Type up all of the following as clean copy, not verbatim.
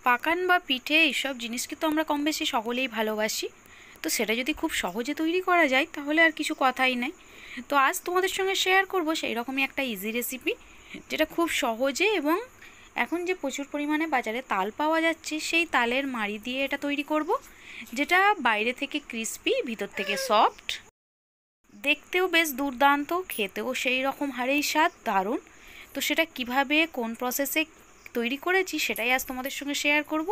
পাকান বা পিঠে এইসব জিনিসকে তো আমরা কম বেশি সকলেই ভালোবাসি। তো সেটা যদি খুব সহজে তৈরি করা যায় তাহলে আর কিছু কথাই নাই। তো আজ তোমাদের সঙ্গে শেয়ার করব সেই রকমই একটা ইজি রেসিপি, যেটা খুব সহজে এবং এখন যে প্রচুর পরিমাণে বাজারে তাল পাওয়া যাচ্ছে সেই তালের মাড়ি দিয়ে এটা তৈরি করব, যেটা বাইরে থেকে ক্রিস্পি, ভিতর থেকে সফট, দেখতেও বেশ দুর্দান্ত, খেতেও সেই রকম হারেই স্বাদ, দারুণ। তো সেটা কিভাবে কোন প্রসেসে তৈরি করেছি সেটাই আজ তোমাদের সঙ্গে শেয়ার করব।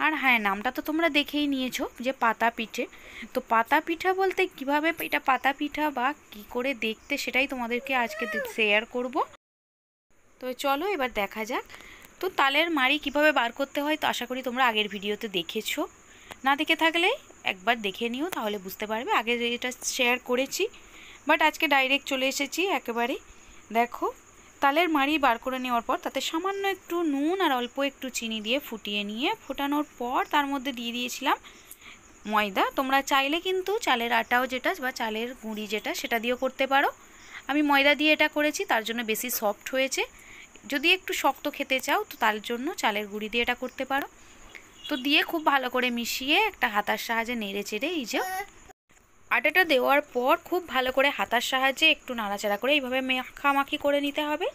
আর হ্যাঁ, নামটা তো তোমরা দেখেই নিয়েছো যে পাতা পিঠে। তো পাতা পিঠা বলতে কিভাবে এটা পাতা পিঠা বা কি করে দেখতে সেটাই তোমাদেরকে আজকে শেয়ার করব। তো চলো এবার দেখা যাক। তো তালের মাড়ি কিভাবে বার করতে হয় তো আশা করি তোমরা আগের ভিডিওতে দেখেছো, না দেখে থাকলে একবার দেখে নিও, তাহলে বুঝতে পারবে। আগে এটা শেয়ার করেছি, বাট আজকে ডাইরেক্ট চলে এসেছি একেবারে। দেখো, তালের মাড়ি বার করে নেওয়ার পর তাতে সামান্য একটু নুন আর অল্প একটু চিনি দিয়ে ফুটিয়ে নিয়ে, ফোটানোর পর তার মধ্যে দিয়ে দিয়েছিলাম ময়দা। তোমরা চাইলে কিন্তু চালের আটাও যেটা বা চালের গুঁড়ি যেটা সেটা দিয়েও করতে পারো। আমি ময়দা দিয়ে এটা করেছি, তার জন্য বেশি সফট হয়েছে। যদি একটু শক্ত খেতে চাও তো তার জন্য চালের গুঁড়ি দিয়ে এটা করতে পারো। তো দিয়ে খুব ভালো করে মিশিয়ে একটা হাতার সাহায্যে নেড়ে চেড়ে এই যে আটাটা দেওয়ার পর খুব ভালো করে হাতার সাহায্যে একটু নাড়াচাড়া করে এইভাবে মাখামাখি করে নিতে হবে।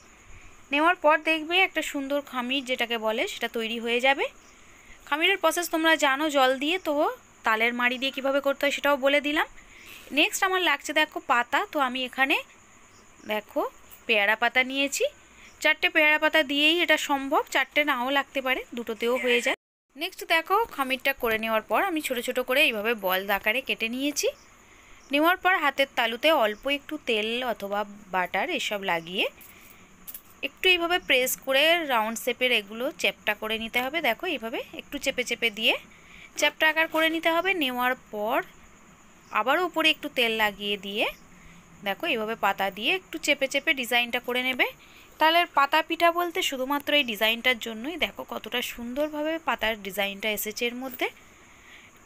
নেওয়ার পর দেখবে একটা সুন্দর খামির যেটাকে বলে সেটা তৈরি হয়ে যাবে। খামিরের প্রসেস তোমরা জানো জল দিয়ে, তো তালের মাড়ি দিয়ে কিভাবে করতে হয় সেটাও বলে দিলাম। নেক্সট আমার লাগছে দেখো পাতা। তো আমি এখানে দেখো পেয়ারা পাতা নিয়েছি। 4টে পেয়ারা পাতা দিয়েই এটা সম্ভব, 4টে নাও লাগতে পারে, দুটোতেও হয়ে যায়। নেক্সট দেখো খামিরটা করে নেওয়ার পর আমি ছোট ছোট করে এইভাবে বল আকারে কেটে নিয়েছি। নেওয়ার পর হাতের তালুতে অল্প একটু তেল অথবা বাটার এসব লাগিয়ে একটু এইভাবে প্রেস করে রাউন্ড শেপের এগুলো চ্যাপটা করে নিতে হবে। দেখো এইভাবে একটু চেপে চেপে দিয়ে চ্যাপটা আকার করে নিতে হবে। নেওয়ার পর আবারও উপরে একটু তেল লাগিয়ে দিয়ে দেখো এইভাবে পাতা দিয়ে একটু চেপে চেপে ডিজাইনটা করে নেবে। তাহলে পাতা পিঠা বলতে শুধুমাত্র এই ডিজাইনটার জন্যই, দেখো কতটা সুন্দরভাবে পাতার ডিজাইনটা এসেছে এর মধ্যে।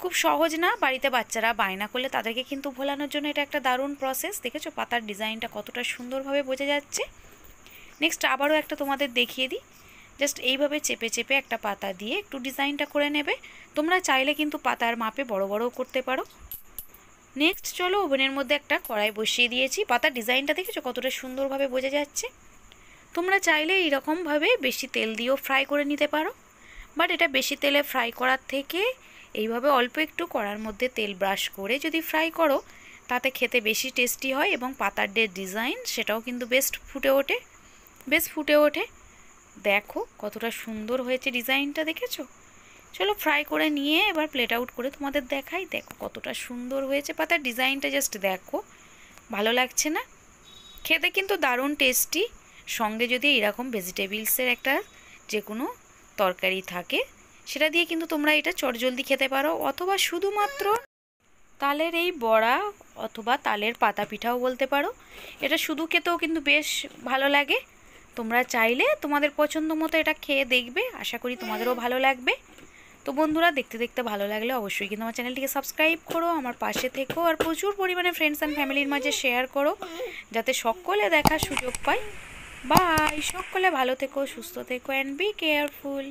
খুব সহজ না, বাড়িতে বাচ্চারা বায়না করলে তাদেরকে কিন্তু ভোলানোর জন্য এটা একটা দারুণ প্রসেস। দেখেছো পাতার ডিজাইনটা কতটা সুন্দরভাবে বোঝা যাচ্ছে। নেক্সট আবারও একটা তোমাদের দেখিয়ে দিই। জাস্ট এইভাবে চেপে চেপে একটা পাতা দিয়ে একটু ডিজাইনটা করে নেবে। তোমরা চাইলে কিন্তু পাতার মাপে বড় বড়ও করতে পারো। নেক্সট চলো, ওভেনের মধ্যে একটা কড়াই বসিয়ে দিয়েছি। পাতার ডিজাইনটা দেখেছো কতটা সুন্দরভাবে বোঝা যাচ্ছে। তোমরা চাইলে এইরকমভাবে বেশি তেল দিয়েও ফ্রাই করে নিতে পারো, বাট এটা বেশি তেলে ফ্রাই করার থেকে এইভাবে অল্প একটু কড়ার মধ্যে তেল ব্রাশ করে যদি ফ্রাই করো তাতে খেতে বেশি টেস্টি হয় এবং পাতার যে ডিজাইন সেটাও কিন্তু বেশ ফুটে ওঠে। দেখো কতটা সুন্দর হয়েছে ডিজাইনটা, দেখেছো? চলো ফ্রাই করে নিয়ে এবার প্লেট আউট করে তোমাদের দেখাই। দেখো কতটা সুন্দর হয়েছে পাতার ডিজাইনটা, জাস্ট দেখো, ভালো লাগছে না? খেতে কিন্তু দারুণ টেস্টি। সঙ্গে যদি এরকম ভেজিটেবলসের একটা যে কোনো তরকারি থাকে সেটা দিয়ে কিন্তু তোমরা এটা চটজলদি খেতে পারো, অথবা শুধুমাত্র তালের এই বড়া অথবা তালের পাতা পিঠাও বলতে পারো। এটা শুধু খেতেও কিন্তু বেশ ভালো লাগে। তোমরা চাইলে তোমাদের পছন্দ মতো এটা খেয়ে দেখবে, আশা করি তোমাদেরও ভালো লাগবে। তো বন্ধুরা, দেখতে দেখতে ভালো লাগলে অবশ্যই কিন্তু আমার চ্যানেলটিকে সাবস্ক্রাইব করো, আমার পাশে থেকো, আর প্রচুর পরিমাণে ফ্রেন্ডস অ্যান্ড ফ্যামিলির মাঝে শেয়ার করো যাতে সকলে দেখার সুযোগ পায়। বাই, সকলে ভালো থেকো, সুস্থ থেকো, অ্যান্ড বি কেয়ারফুল।